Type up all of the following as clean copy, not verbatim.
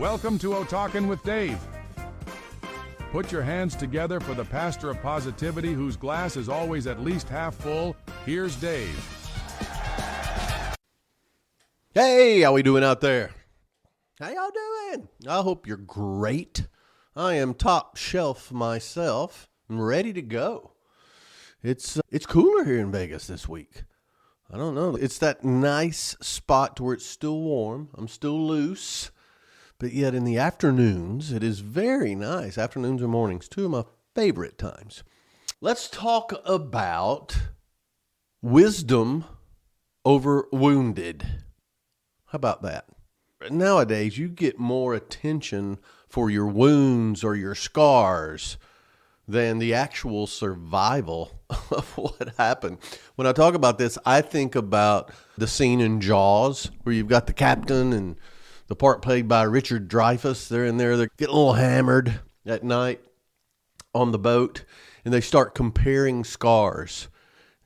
Welcome to O-Talkin' with Dave. Put your hands together for the pastor of positivity whose glass is always at least half full. Here's Dave. Hey, how we doing out there? How y'all doing? I hope you're great. I am top shelf myself and ready to go. It's cooler here in Vegas this week. I don't know. It's that nice spot to where it's still warm. I'm still loose. But yet in the afternoons, it is very nice. Afternoons and mornings, two of my favorite times. Let's talk about wisdom over wounded. How about that? Nowadays, you get more attention for your wounds or your scars than the actual survival of what happened. When I talk about this, I think about the scene in Jaws where you've got the captain and the part played by Richard Dreyfuss. They're in there, they're getting a little hammered at night on the boat, and they start comparing scars.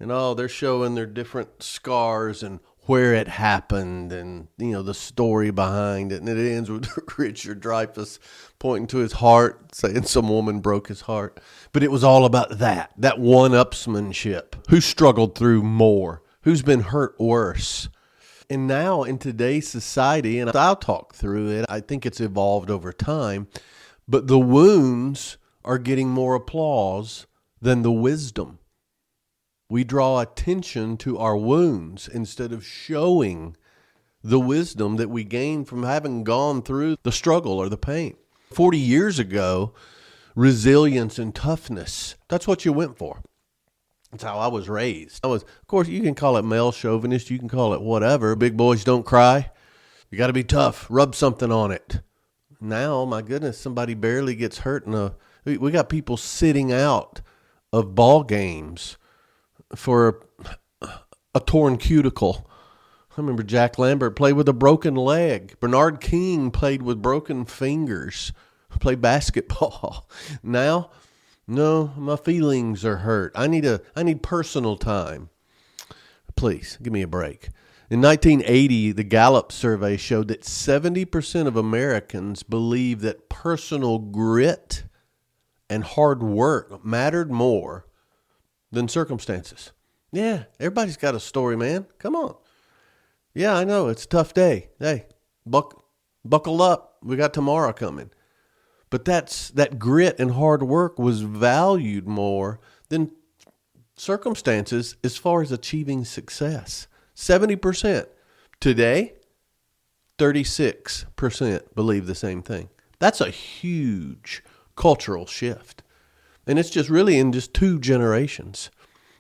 And they're showing their different scars and where it happened and, the story behind it. And it ends with Richard Dreyfuss pointing to his heart, saying some woman broke his heart. But it was all about that one-upsmanship. Who struggled through more? Who's been hurt worse? And now in today's society, and I'll talk through it, I think it's evolved over time, but the wounds are getting more applause than the wisdom. We draw attention to our wounds instead of showing the wisdom that we gain from having gone through the struggle or the pain. 40 years ago, resilience and toughness, that's what you went for. That's how I was raised. Of course, you can call it male chauvinist, you can call it whatever. Big boys don't cry. You got to be tough. Rub something on it. Now, my goodness, somebody barely gets hurt. We got people sitting out of ball games for a torn cuticle. I remember Jack Lambert played with a broken leg. Bernard King played with broken fingers. Played basketball. Now, no, my feelings are hurt. I need personal time. Please, give me a break. In 1980, the Gallup survey showed that 70% of Americans believe that personal grit and hard work mattered more than circumstances. Yeah, everybody's got a story, man. Come on. Yeah, I know, it's a tough day. Hey, buckle up. We got tomorrow coming. But that grit and hard work was valued more than circumstances as far as achieving success. 70%. Today, 36% believe the same thing. That's a huge cultural shift. And it's just really in just 2 generations.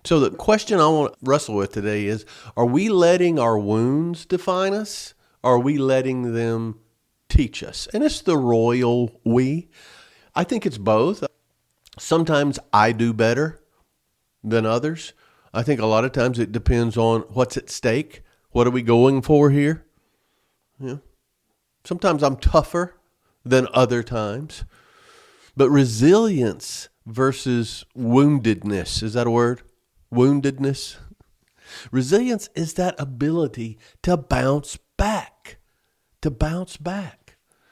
So the question I want to wrestle with today is, are we letting our wounds define us? Or are we letting them teach us? And it's the royal we. I think it's both. Sometimes I do better than others. I think a lot of times it depends on what's at stake. What are we going for here? Yeah. Sometimes I'm tougher than other times. But resilience versus woundedness, is that a word? Woundedness? Resilience is that ability to bounce back.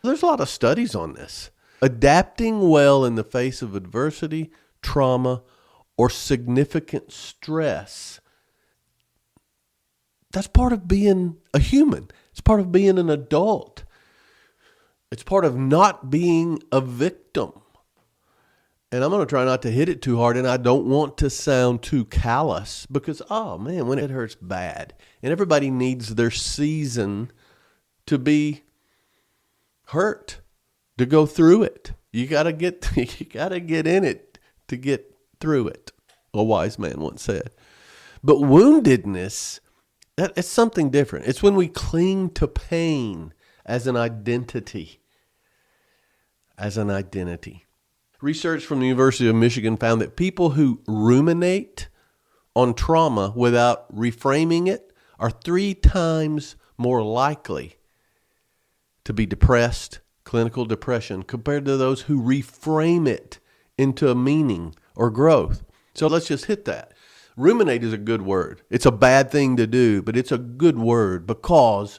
There's a lot of studies on this. Adapting well in the face of adversity, trauma, or significant stress. That's part of being a human. It's part of being an adult. It's part of not being a victim. And I'm going to try not to hit it too hard, and I don't want to sound too callous because, when it hurts bad. And everybody needs their season to be hurt, to go through it. You gotta get in it to get through it, a wise man once said. But woundedness, it's something different. It's when we cling to pain as an identity. Research from the University of Michigan found that people who ruminate on trauma without reframing it are 3 times more likely to be depressed, clinical depression, compared to those who reframe it into a meaning or growth. So let's just hit that. Ruminate is a good word. It's a bad thing to do, but it's a good word because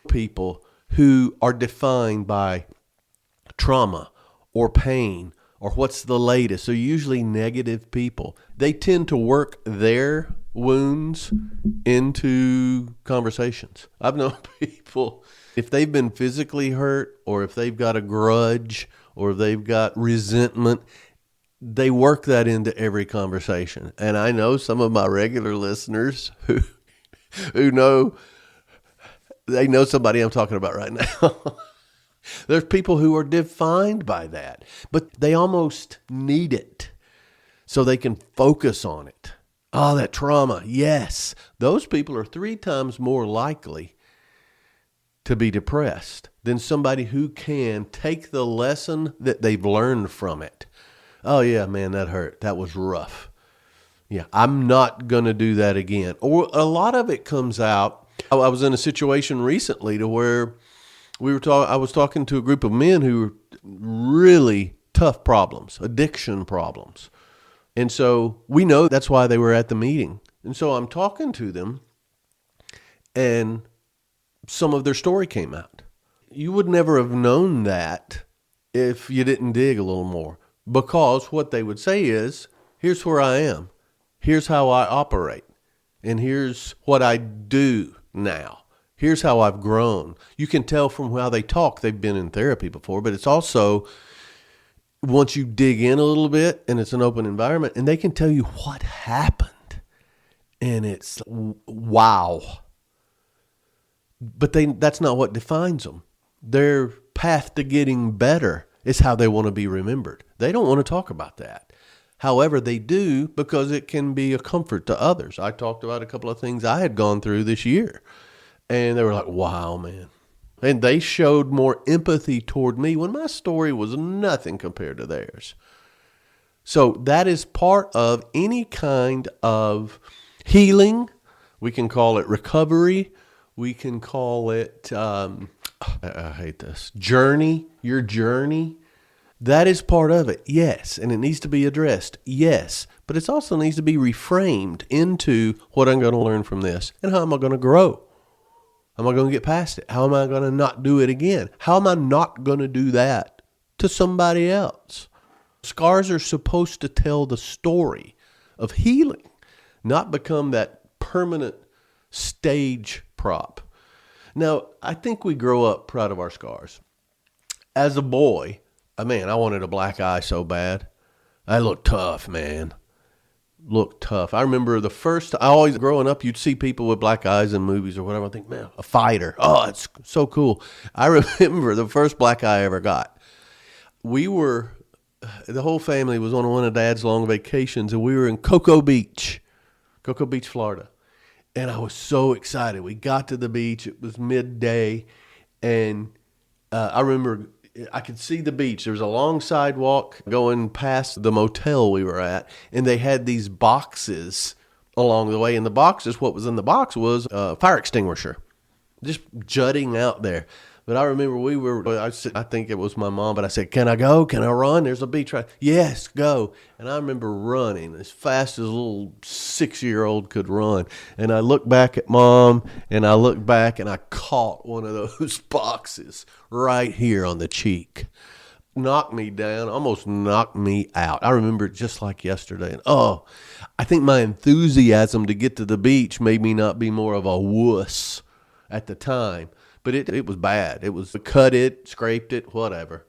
people who are defined by trauma or pain or what's the latest. They're usually negative people. They tend to work their wounds into conversations. I've known people, if they've been physically hurt or if they've got a grudge or if they've got resentment, they work that into every conversation. And I know some of my regular listeners who know, they know somebody I'm talking about right now. There's people who are defined by that, but they almost need it so they can focus on it. Oh, that trauma. Yes. Those people are 3 times more likely to be depressed than somebody who can take the lesson that they've learned from it. Oh yeah, man, that hurt. That was rough. Yeah, I'm not going to do that again. Or a lot of it comes out. I was in a situation recently to where I was talking to a group of men who were really tough problems, addiction problems. And so we know that's why they were at the meeting. And so I'm talking to them and some of their story came out. You would never have known that if you didn't dig a little more, because what they would say is, here's where I am. Here's how I operate. And here's what I do now. Here's how I've grown. You can tell from how they talk, they've been in therapy before, but it's also, once you dig in a little bit and it's an open environment, and they can tell you what happened. And it's wow. But that's not what defines them. Their path to getting better is how they want to be remembered. They don't want to talk about that. However, they do because it can be a comfort to others. I talked about a couple of things I had gone through this year. And they were like, wow, man. And they showed more empathy toward me when my story was nothing compared to theirs. So that is part of any kind of healing. We can call it recovery. We can call it, I hate this, journey, your journey. That is part of it, yes. And it needs to be addressed, yes. But it also needs to be reframed into what I'm going to learn from this and how am I going to grow. How am I going to get past it? How am I going to not do it again? How am I not going to do that to somebody else? Scars are supposed to tell the story of healing, not become that permanent stage prop. Now, I think we grow up proud of our scars. As a boy, I wanted a black eye so bad. I looked tough, man. Looked tough. I remember always growing up, you'd see people with black eyes in movies or whatever. I think, man, a fighter. Oh, it's so cool. I remember the first black eye I ever got. The whole family was on one of Dad's long vacations, and we were in Cocoa Beach, Florida. And I was so excited. We got to the beach. It was midday, and I remember I could see the beach. There was a long sidewalk going past the motel we were at, and they had these boxes along the way. And what was in the box was a fire extinguisher, just jutting out there. But I remember I think it was my mom, but I said, can I go? Can I run? There's a beach right. Yes, go. And I remember running as fast as a little 6-year-old could run. And I looked back at Mom, and I looked back, and I caught one of those boxes right here on the cheek. Knocked me down, almost knocked me out. I remember it just like yesterday. And I think my enthusiasm to get to the beach made me not be more of a wuss at the time. But it was bad. It was cut it, scraped it, whatever.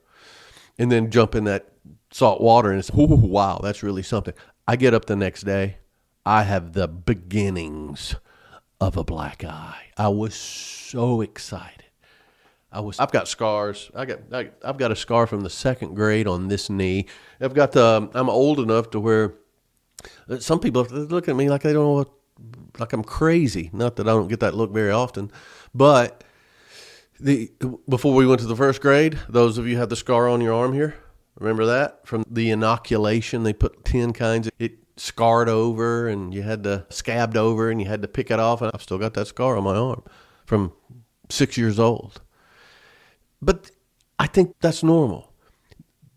And then jump in that salt water and it's, oh, wow, that's really something. I get up the next day. I have the beginnings of a black eye. I was so excited. I've got scars. I've got a scar from the 2nd grade on this knee. I'm old enough to where some people look at me like they don't know like I'm crazy. Not that I don't get that look very often, but before we went to the 1st grade, those of you have the scar on your arm here. Remember that? From the inoculation, they put 10 kinds. It scarred over and you had to scabbed over and you had to pick it off. And I've still got that scar on my arm from 6 years old. But I think that's normal.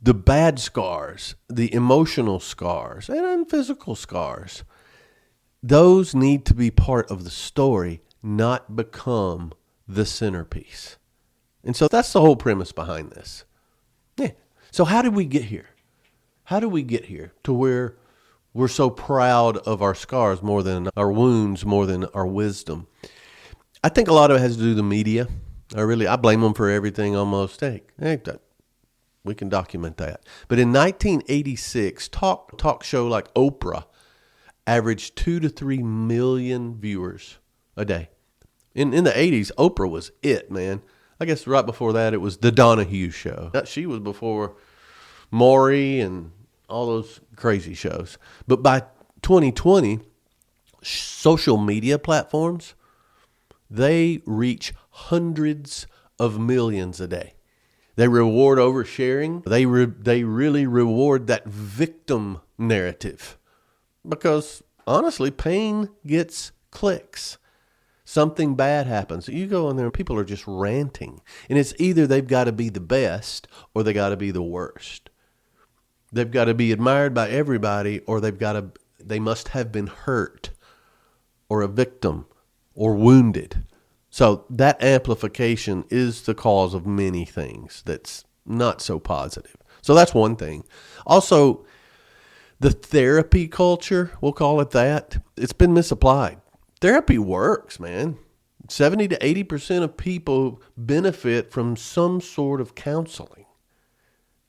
The bad scars, the emotional scars, and physical scars, those need to be part of the story, not become the centerpiece. And so that's the whole premise behind this. Yeah. So how did we get here? How did we get here to where we're so proud of our scars more than our wounds, more than our wisdom? I think a lot of it has to do with the media. I blame them for everything almost. Hey, we can document that. But in 1986, talk show like Oprah averaged 2 to 3 million viewers a day. In the 80s, Oprah was it, man. I guess right before that, it was the Donahue Show. She was before Maury and all those crazy shows. But by 2020, social media platforms, they reach hundreds of millions a day. They reward oversharing. They really reward that victim narrative because, honestly, pain gets clicks. Something bad happens. You go in there and people are just ranting. And it's either they've got to be the best or they got to be the worst. They've got to be admired by everybody or they must have been hurt or a victim or wounded. So that amplification is the cause of many things that's not so positive. So that's one thing. Also, the therapy culture, we'll call it that, it's been misapplied. Therapy works, man. 70 to 80% of people benefit from some sort of counseling.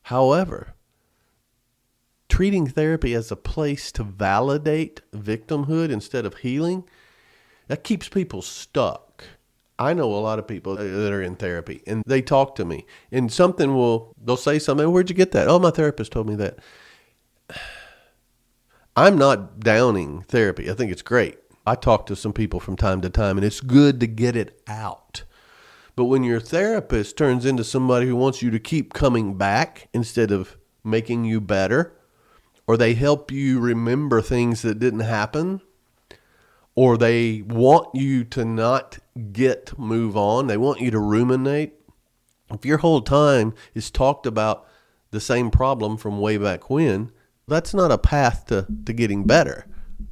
However, treating therapy as a place to validate victimhood instead of healing, that keeps people stuck. I know a lot of people that are in therapy and they talk to me and they'll say something, where'd you get that? Oh, my therapist told me that. I'm not downing therapy. I think it's great. I talk to some people from time to time, and it's good to get it out. But when your therapist turns into somebody who wants you to keep coming back instead of making you better, or they help you remember things that didn't happen, or they want you to not move on, they want you to ruminate. If your whole time is talked about the same problem from way back when, that's not a path to getting better.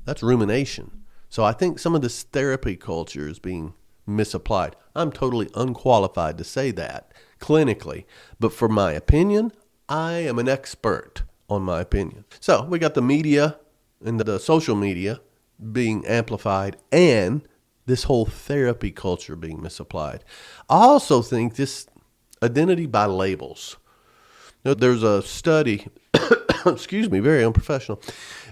That's rumination. So I think some of this therapy culture is being misapplied. I'm totally unqualified to say that clinically, but for my opinion, I am an expert on my opinion. So we got the media and the social media being amplified and this whole therapy culture being misapplied. I also think this identity by labels. There's a study, excuse me, very unprofessional.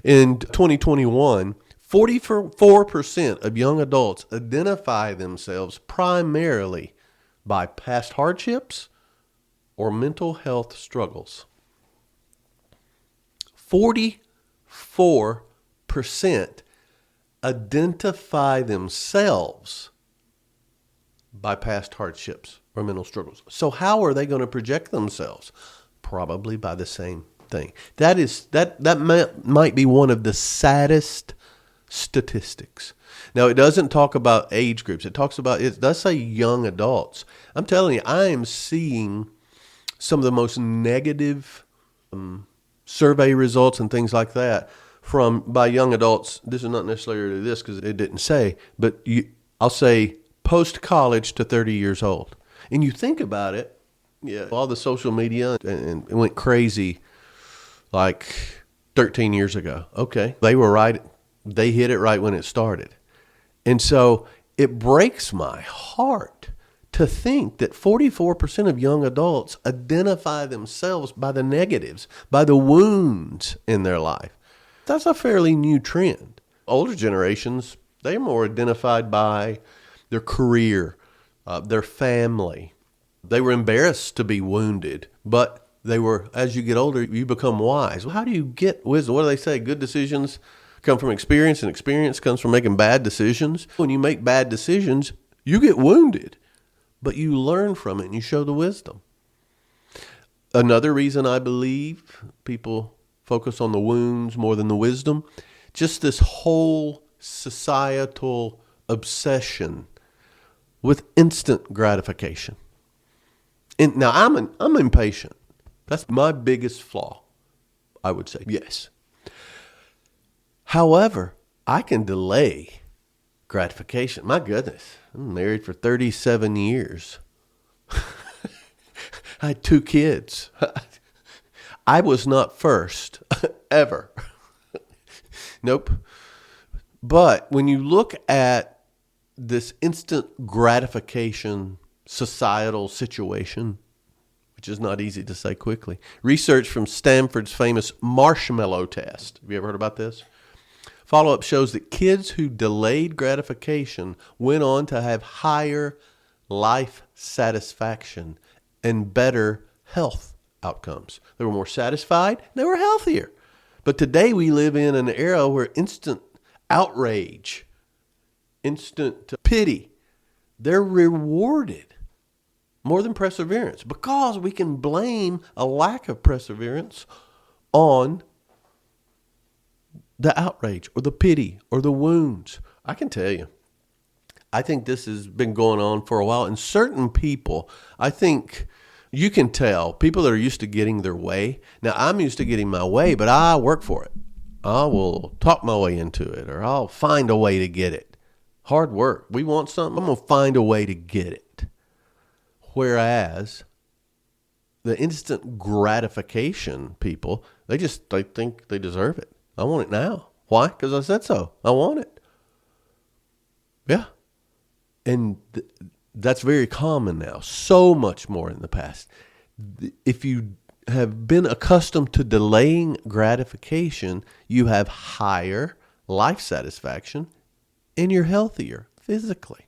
In 2021, 44% of young adults identify themselves primarily by past hardships or mental health struggles. 44% identify themselves by past hardships or mental struggles. So how are they going to project themselves? Probably by the same thing. That might be one of the saddest statistics. Now, it doesn't talk about age groups. It does say young adults. I'm telling you, I am seeing some of the most negative survey results and things like that by young adults. This is not necessarily this because it didn't say, but I'll say post-college to 30 years old. And you think about it, yeah, all the social media and it went crazy like 13 years ago. Okay, they were right. They hit it right when it started. And so it breaks my heart to think that 44% of young adults identify themselves by the negatives, by the wounds in their life. That's a fairly new trend. Older generations, they're more identified by their career, their family. They were embarrassed to be wounded, but as you get older, you become wise. Well, how do you get wisdom? What do they say? Good decisions come from experience, and experience comes from making bad decisions. When you make bad decisions, you get wounded, but you learn from it and you show the wisdom. Another reason I believe people focus on the wounds more than the wisdom, just this whole societal obsession with instant gratification. And now I'm impatient. That's my biggest flaw, I would say. Yes. However, I can delay gratification. My goodness, I'm married for 37 years. I had 2 kids. I was not first, ever. Nope. But when you look at this instant gratification societal situation, which is not easy to say quickly, research from Stanford's famous marshmallow test. Have you ever heard about this? Follow-up shows that kids who delayed gratification went on to have higher life satisfaction and better health outcomes. They were more satisfied, they were healthier. But today we live in an era where instant outrage, instant pity, they're rewarded more than perseverance, because we can blame a lack of perseverance on the outrage or the pity or the wounds. I can tell you, I think this has been going on for a while. And certain people, I think you can tell, people that are used to getting their way. Now, I'm used to getting my way, but I work for it. I will talk my way into it, or I'll find a way to get it. Hard work. We want something, I'm going to find a way to get it. Whereas the instant gratification people, they think they deserve it. I want it now. Why? Because I said so. I want it. Yeah. And that's very common now. So much more in the past. If you have been accustomed to delaying gratification, you have higher life satisfaction and you're healthier physically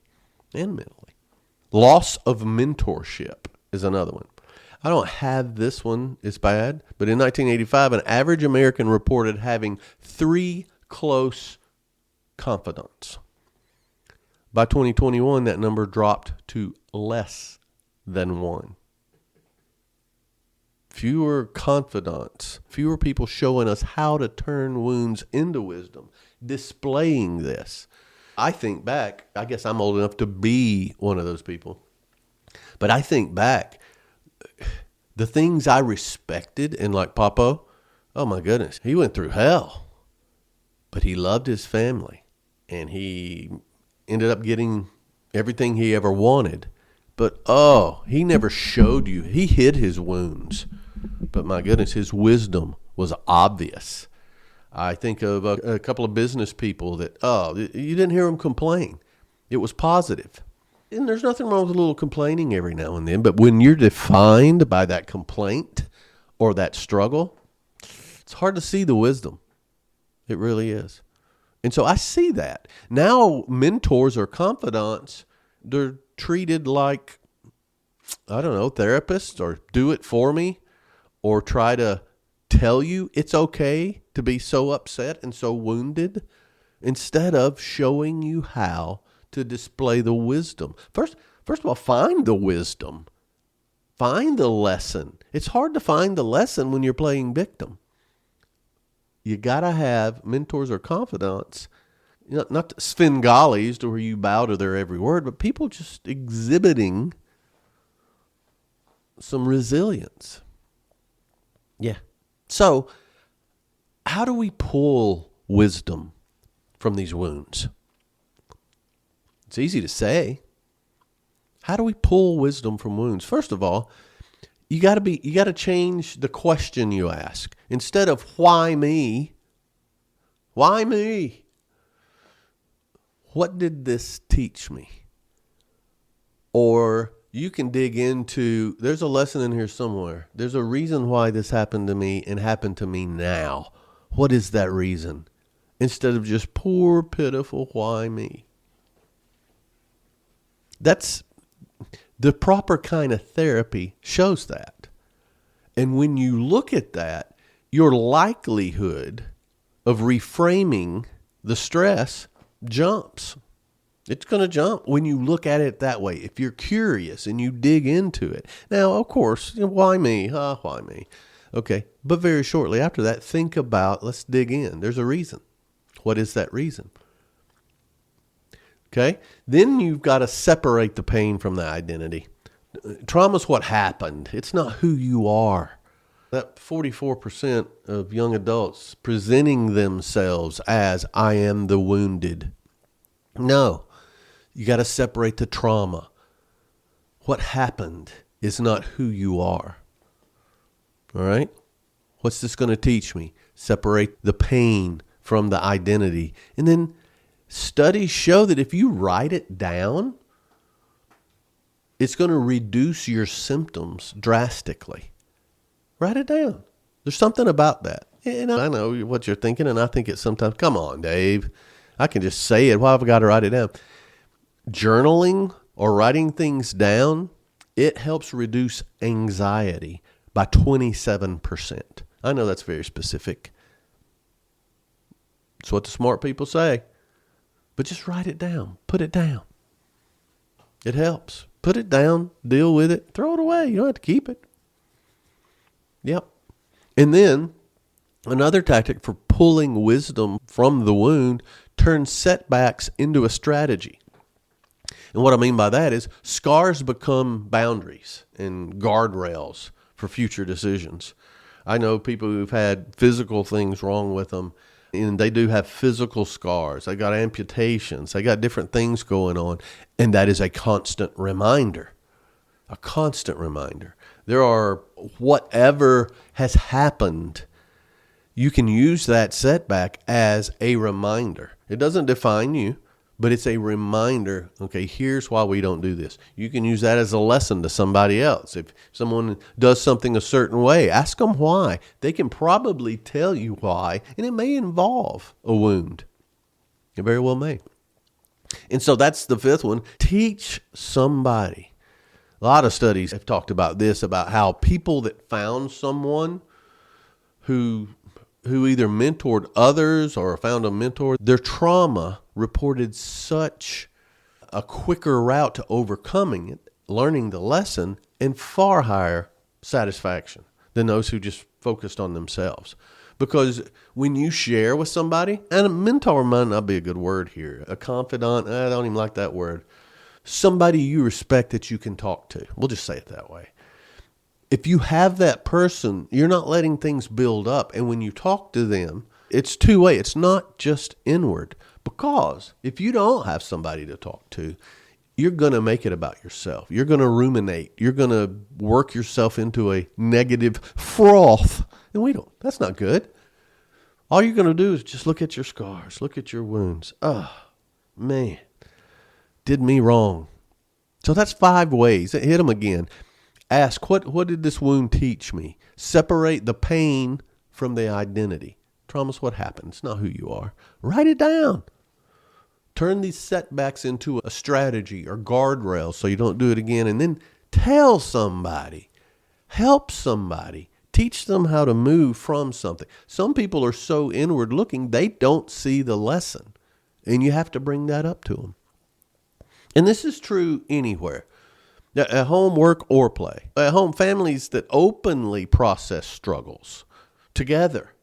and mentally. Loss of mentorship is another one. I don't have this one, it's bad, but in 1985, an average American reported having 3 close confidants. By 2021, that number dropped to less than 1. Fewer confidants, fewer people showing us how to turn wounds into wisdom, displaying this. I think back, I guess I'm old enough to be one of those people, but I think back, the things I respected in like Papa, oh my goodness, he went through hell, but he loved his family and he ended up getting everything he ever wanted. But he never showed you. He hid his wounds, but my goodness, his wisdom was obvious. I think of a couple of business people that, you didn't hear them complain. It was positive. And there's nothing wrong with a little complaining every now and then, but when you're defined by that complaint or that struggle, it's hard to see the wisdom. It really is. And so I see that. Now mentors or confidants, they're treated like, I don't know, therapists, or do it for me, or try to tell you it's okay to be so upset and so wounded, instead of showing you how to display the wisdom. First of all, find the wisdom. Find the lesson. It's hard to find the lesson when you're playing victim. You got to have mentors or confidants, not Svengalis to where you bow to their every word, but people just exhibiting some resilience. Yeah. So, how do we pull wisdom from these wounds? It's easy to say. How do we pull wisdom from wounds? First of all, you got to change the question you ask. Instead of why me? Why me? What did this teach me? Or you can dig into, there's a lesson in here somewhere. There's a reason why this happened to me and happened to me now. What is that reason? Instead of just poor, pitiful, why me? That's the proper kind of therapy shows that. And when you look at that, your likelihood of reframing the stress jumps. It's going to jump when you look at it that way. If you're curious and you dig into it. Now, of course, why me? Why me? Okay. But very shortly after that, think about, let's dig in. There's a reason. What is that reason? Okay. Then you've got to separate the pain from the identity. Trauma's what happened. It's not who you are. That 44% of young adults presenting themselves as, I am the wounded. No. You got to separate the trauma. What happened is not who you are. All right? What's this going to teach me? Separate the pain from the identity. And then studies show that if you write it down, it's going to reduce your symptoms drastically. Write it down. There's something about that. And I know what you're thinking, and I think it sometimes, come on, Dave. I can just say it. Why have I got to write it down? Journaling or writing things down, it helps reduce anxiety by 27%. I know that's very specific. It's what the smart people say. But just write it down. Put it down. It helps. Put it down. Deal with it. Throw it away. You don't have to keep it. Yep. And then another tactic for pulling wisdom from the wound, turn setbacks into a strategy. And what I mean by that is scars become boundaries and guardrails for future decisions. I know people who've had physical things wrong with them, and they do have physical scars. They got amputations. They got different things going on. And that is a constant reminder. A constant reminder. There are whatever has happened, you can use that setback as a reminder. It doesn't define you, but it's a reminder. Okay, here's why we don't do this. You can use that as a lesson to somebody else. If someone does something a certain way, ask them why. They can probably tell you why, and it may involve a wound. It very well may. And so that's the fifth one. Teach somebody. A lot of studies have talked about this, about how people that found someone who either mentored others or found a mentor, their trauma reported such a quicker route to overcoming it, learning the lesson, and far higher satisfaction than those who just focused on themselves. Because when you share with somebody, and a mentor might not be a good word here, a confidant, I don't even like that word, somebody you respect that you can talk to. We'll just say it that way. If you have that person, you're not letting things build up. And when you talk to them, it's two-way. It's not just inward. Because if you don't have somebody to talk to, you're going to make it about yourself. You're going to ruminate. You're going to work yourself into a negative froth. And that's not good. All you're going to do is just look at your scars, look at your wounds. Oh, man, did me wrong. So that's 5 ways. Hit them again. Ask, what did this wound teach me? Separate the pain from the identity. Trauma's what happened. It's not who you are. Write it down. Turn these setbacks into a strategy or guardrails so you don't do it again. And then tell somebody. Help somebody. Teach them how to move from something. Some people are so inward looking, they don't see the lesson. And you have to bring that up to them. And this is true anywhere. At home, work, or play. At home, families that openly process struggles together,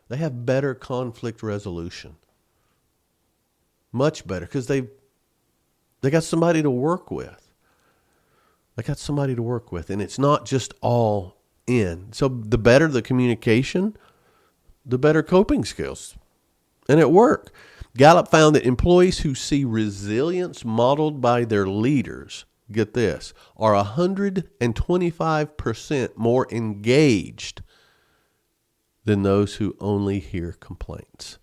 they have better conflict resolution. Much better, because they got somebody to work with. They got somebody to work with, and it's not just all in. So the better the communication, the better coping skills. And at work, Gallup found that employees who see resilience modeled by their leaders, get this, are 125% more engaged than those who only hear complaints.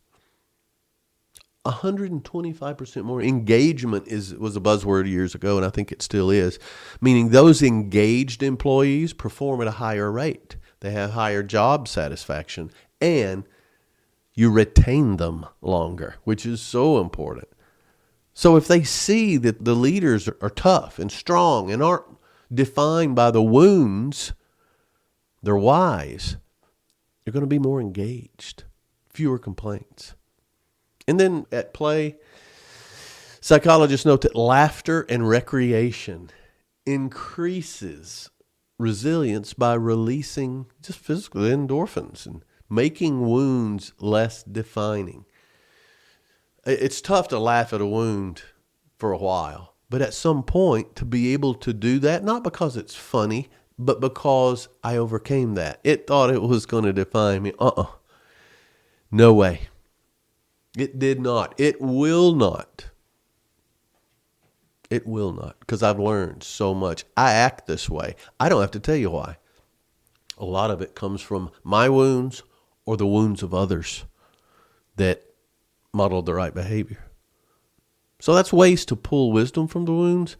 125% more engagement was a buzzword years ago, and I think it still is, meaning those engaged employees perform at a higher rate. They have higher job satisfaction, and you retain them longer, which is so important. So if they see that the leaders are tough and strong and aren't defined by the wounds, they're wise, you're going to be more engaged, fewer complaints. And then at play, psychologists note that laughter and recreation increases resilience by releasing just physical endorphins and making wounds less defining. It's tough to laugh at a wound for a while, but at some point to be able to do that, not because it's funny, but because I overcame that. It thought it was going to define me. No way. It did not. It will not. It will not, because I've learned so much. I act this way. I don't have to tell you why. A lot of it comes from my wounds or the wounds of others that modeled the right behavior. So that's ways to pull wisdom from the wounds.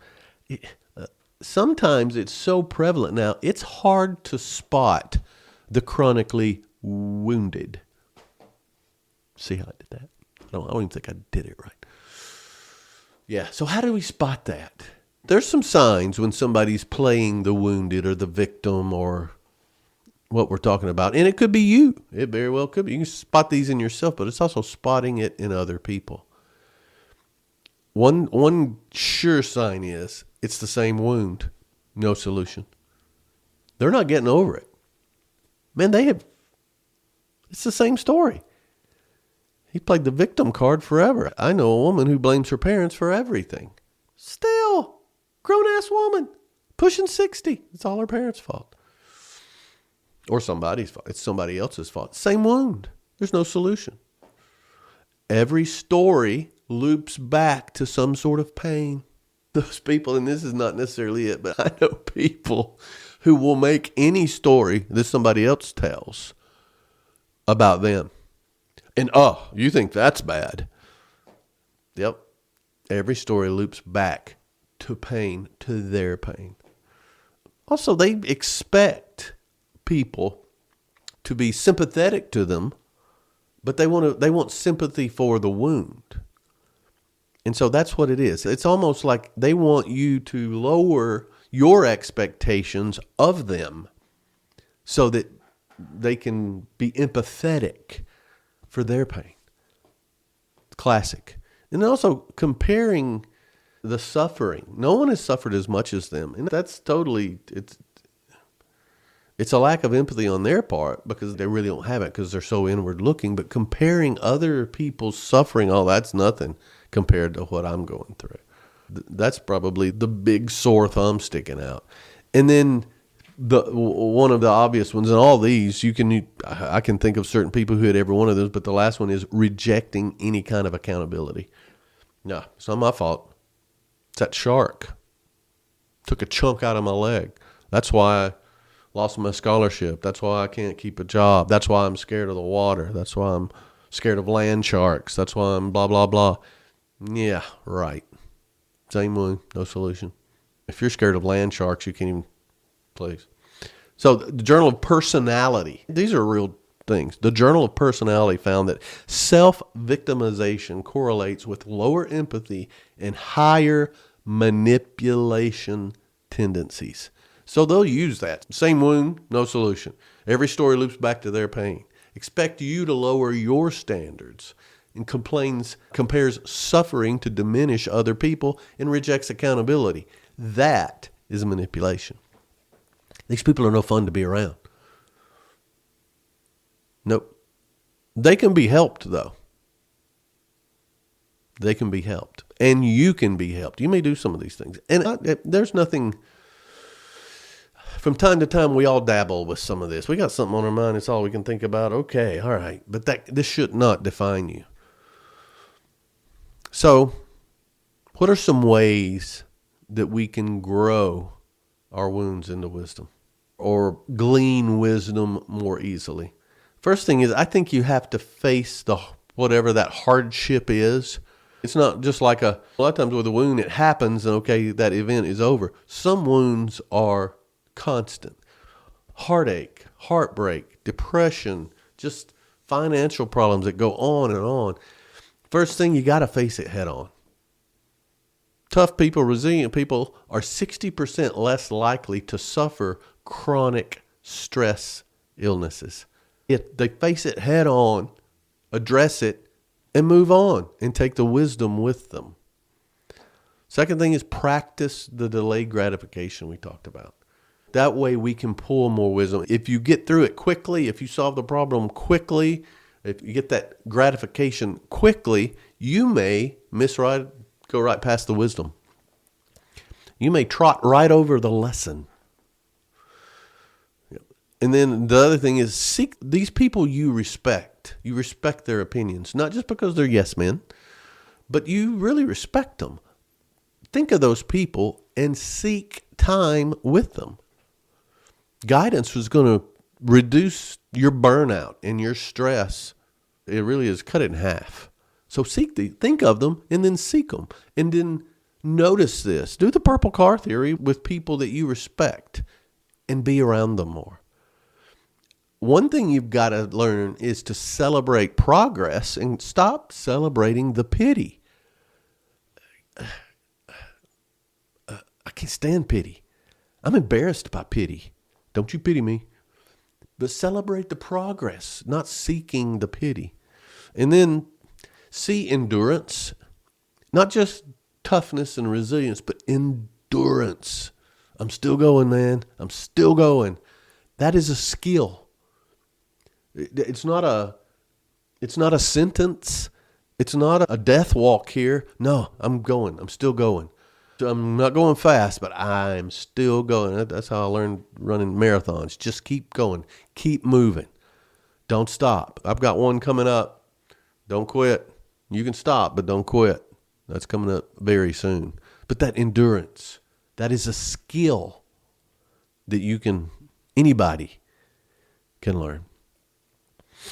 Sometimes it's so prevalent now, it's hard to spot the chronically wounded. See how I did that? I don't even think I did it right. Yeah, so how do we spot that? There's some signs when somebody's playing the wounded or the victim or what we're talking about. And it could be you. It very well could be. You can spot these in yourself, but it's also spotting it in other people. One sure sign is it's the same wound, no solution. They're not getting over it. Man, it's the same story. He played the victim card forever. I know a woman who blames her parents for everything. Still, grown-ass woman, pushing 60. It's all her parents' fault. Or somebody's fault. It's somebody else's fault. Same wound. There's no solution. Every story loops back to some sort of pain. Those people, and this is not necessarily it, but I know people who will make any story that somebody else tells about them. And, you think that's bad. Yep. Every story loops back to pain, to their pain. Also, they expect people to be sympathetic to them, but they want sympathy for the wound. And so that's what it is. It's almost like they want you to lower your expectations of them so that they can be empathetic for their pain. Classic. And also comparing the suffering. No one has suffered as much as them. And that's totally, it's a lack of empathy on their part because they really don't have it because they're so inward looking. But comparing other people's suffering, that's nothing compared to what I'm going through. That's probably the big sore thumb sticking out. And then one of the obvious ones, and all these, I can think of certain people who had every one of those, but the last one is rejecting any kind of accountability. No, it's not my fault. It's that shark. Took a chunk out of my leg. That's why I lost my scholarship. That's why I can't keep a job. That's why I'm scared of the water. That's why I'm scared of land sharks. That's why I'm blah, blah, blah. Yeah, right. Same one, no solution. If you're scared of land sharks, you can't even, please. So the Journal of Personality, these are real things. The Journal of Personality found that self-victimization correlates with lower empathy and higher manipulation tendencies. So they'll use that. Same wound, no solution. Every story loops back to their pain. Expect you to lower your standards and compares suffering to diminish other people and rejects accountability. That is manipulation. These people are no fun to be around. Nope. They can be helped, though. They can be helped. And you can be helped. You may do some of these things. And there's nothing... From time to time, we all dabble with some of this. We got something on our mind. It's all we can think about. Okay, all right. But this should not define you. So, what are some ways that we can grow our wounds into wisdom or glean wisdom more easily? First thing is, I think you have to face whatever that hardship is. It's not just like a lot of times with a wound, it happens and okay, that event is over. Some wounds are constant. Heartache, heartbreak, depression, just financial problems that go on and on. First thing, you got to face it head on. Tough people, resilient people are 60% less likely to suffer chronic stress illnesses. If they face it head on, address it, and move on and take the wisdom with them. Second thing is practice the delayed gratification we talked about. That way we can pull more wisdom. If you get through it quickly, if you solve the problem quickly, if you get that gratification quickly, you may go right past the wisdom. You may trot right over the lesson. And then the other thing is seek these people you respect. You respect their opinions, not just because they're yes men, but you really respect them. Think of those people and seek time with them. Guidance is going to reduce your burnout and your stress. It really is cut it in half. So think of them and then seek them. And then notice this. Do the purple car theory with people that you respect and be around them more. One thing you've got to learn is to celebrate progress and stop celebrating the pity. I can't stand pity. I'm embarrassed by pity. Don't you pity me. But celebrate the progress, not seeking the pity. And then see endurance, not just toughness and resilience, but endurance. I'm still going, man. I'm still going. That is a skill. It's not a sentence. It's not a death walk here. No, I'm going. I'm still going. I'm not going fast, but I'm still going. That's how I learned running marathons. Just keep going. Keep moving. Don't stop. I've got one coming up. Don't quit. You can stop, but don't quit. That's coming up very soon. But that endurance, that is a skill that anybody can learn.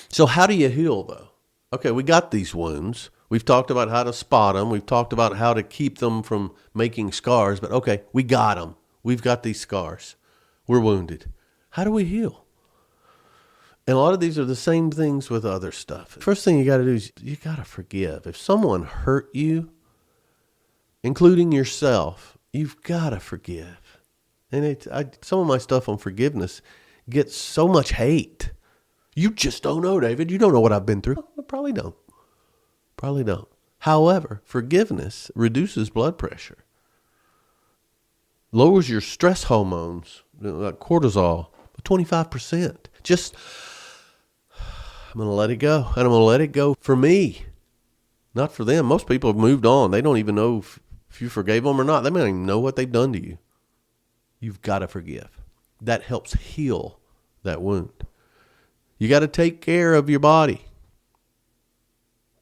So how do you heal, though? Okay, we got these wounds. We've talked about how to spot them. We've talked about how to keep them from making scars. But okay, we got them. We've got these scars. We're wounded. How do we heal? And a lot of these are the same things with other stuff. First thing you got to do is you got to forgive. If someone hurt you, including yourself, you've got to forgive. And some of my stuff on forgiveness gets so much hate. You just don't know, David. You don't know what I've been through. I probably don't. However, forgiveness reduces blood pressure, lowers your stress hormones, like cortisol, by 25%. I'm going to let it go. And I'm going to let it go for me, not for them. Most people have moved on. They don't even know if you forgave them or not. They may not even know what they've done to you. You've got to forgive. That helps heal that wound. You got to take care of your body.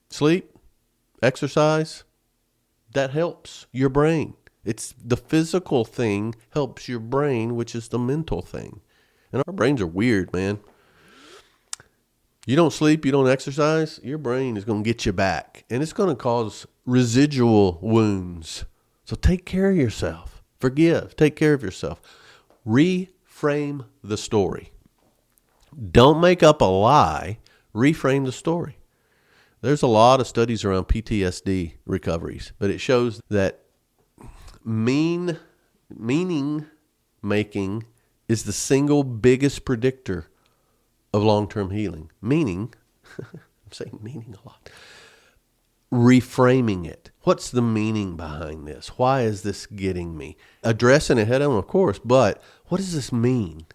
Sleep, exercise, that helps your brain. It's the physical thing helps your brain, which is the mental thing. And our brains are weird, man. You don't sleep, you don't exercise, your brain is going to get you back. And it's going to cause residual wounds. So take care of yourself. Forgive. Take care of yourself. Reframe the story. Don't make up a lie. Reframe the story. There's a lot of studies around PTSD recoveries, but it shows that meaning making is the single biggest predictor of long-term healing. Meaning, I'm saying meaning a lot. Reframing it. What's the meaning behind this? Why is this getting me? Addressing it head on, of course, but what does this mean?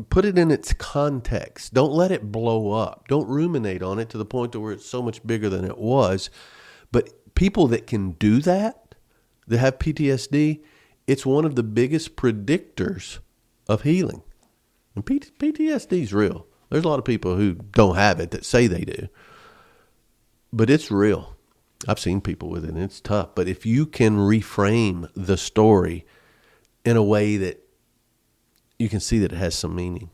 Put it in its context. Don't let it blow up. Don't ruminate on it to the point to where it's so much bigger than it was. But people that can do that have PTSD, it's one of the biggest predictors of healing. And PTSD is real. There's a lot of people who don't have it that say they do. But it's real. I've seen people with it, and it's tough. But if you can reframe the story in a way that you can see that it has some meaning.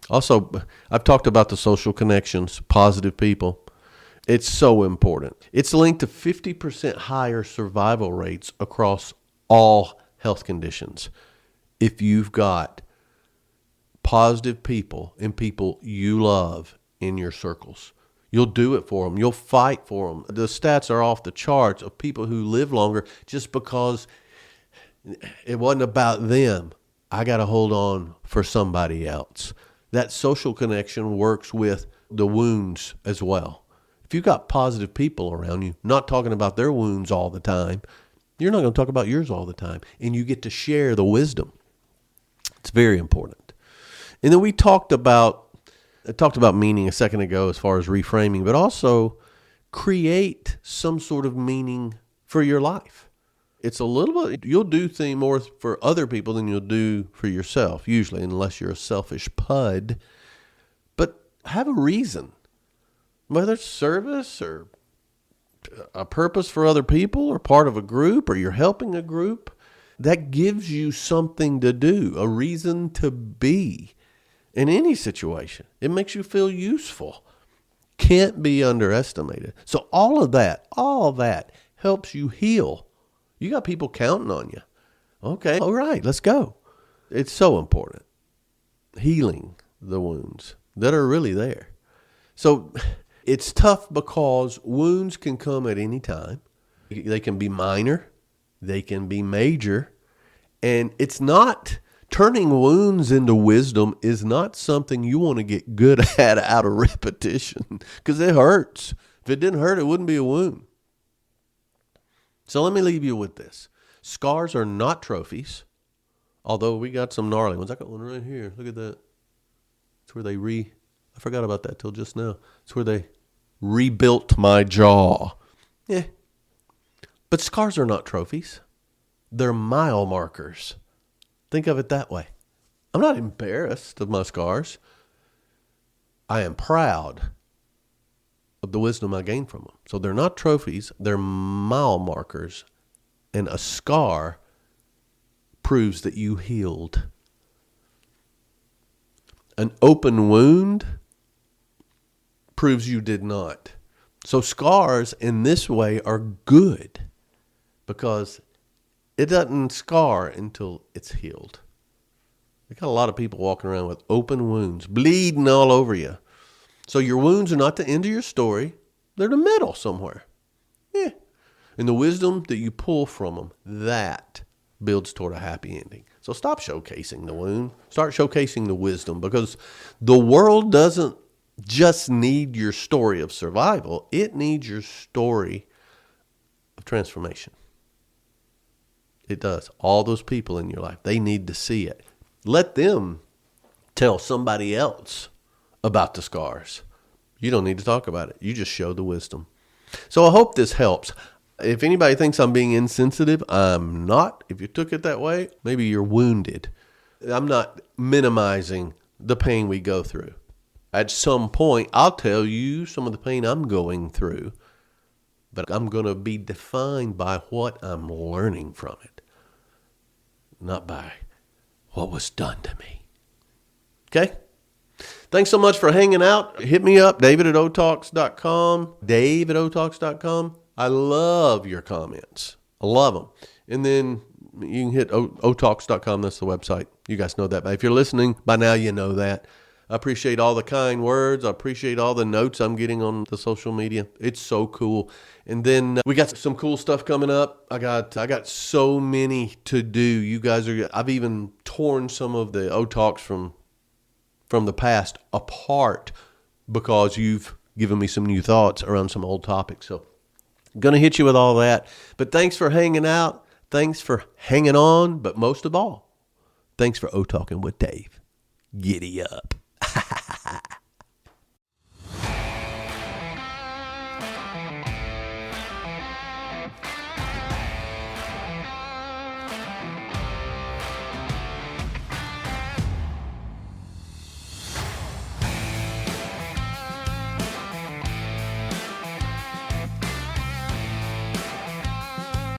Also, I've talked about the social connections, positive people. It's so important. It's linked to 50% higher survival rates across all health conditions. If you've got positive people and people you love in your circles, you'll do it for them. You'll fight for them. The stats are off the charts of people who live longer just because it wasn't about them. I got to hold on for somebody else. That social connection works with the wounds as well. If you've got positive people around you, not talking about their wounds all the time, you're not going to talk about yours all the time. And you get to share the wisdom. It's very important. And then I talked about meaning a second ago as far as reframing, but also create some sort of meaning for your life. It's a little bit, you'll do things more for other people than you'll do for yourself, usually, unless you're a selfish pud. But have a reason, whether it's service or a purpose for other people or part of a group or you're helping a group. That gives you something to do, a reason to be. in any situation. It makes you feel useful. Can't be underestimated. So all that helps you heal. You got people counting on you. Okay, all right, let's go. It's so important. Healing the wounds that are really there. So it's tough because wounds can come at any time. They can be minor. They can be major. And it's not, turning wounds into wisdom is not something you want to get good at out of repetition because it hurts. If it didn't hurt, it wouldn't be a wound. So let me leave you with this. Scars are not trophies, although we got some gnarly ones. I got one right here. Look at that. It's where they I forgot about that till just now. It's where they rebuilt my jaw. Yeah. But scars are not trophies. They're mile markers. Think of it that way. I'm not embarrassed of my scars. I am proud of the wisdom I gained from them. So they're not trophies. They're mile markers. And a scar proves that you healed. An open wound proves you did not. So scars in this way are good because it doesn't scar until it's healed. We got a lot of people walking around with open wounds, bleeding all over you. So your wounds are not the end of your story. They're the middle somewhere. Yeah. And the wisdom that you pull from them, that builds toward a happy ending. So stop showcasing the wound. Start showcasing the wisdom because the world doesn't just need your story of survival. It needs your story of transformation. It does. All those people in your life, they need to see it. Let them tell somebody else about the scars. You don't need to talk about it. You just show the wisdom. So I hope this helps. If anybody thinks I'm being insensitive, I'm not. If you took it that way, maybe you're wounded. I'm not minimizing the pain we go through. At some point, I'll tell you some of the pain I'm going through, but I'm going to be defined by what I'm learning from it, not by what was done to me. Okay? Thanks so much for hanging out. Hit me up, david@otalks.com, dave@otalks.com. I love your comments. I love them. And then you can hit otalks.com. That's the website. You guys know that. But if you're listening, by now you know that. I appreciate all the kind words. I appreciate all the notes I'm getting on the social media. It's so cool. And then we got some cool stuff coming up. I got so many to do. You guys I've even torn some of the O-Talks from the past apart because you've given me some new thoughts around some old topics. So I'm going to hit you with all that. But thanks for hanging out. Thanks for hanging on. But most of all, thanks for O-Talking with Dave. Giddy up.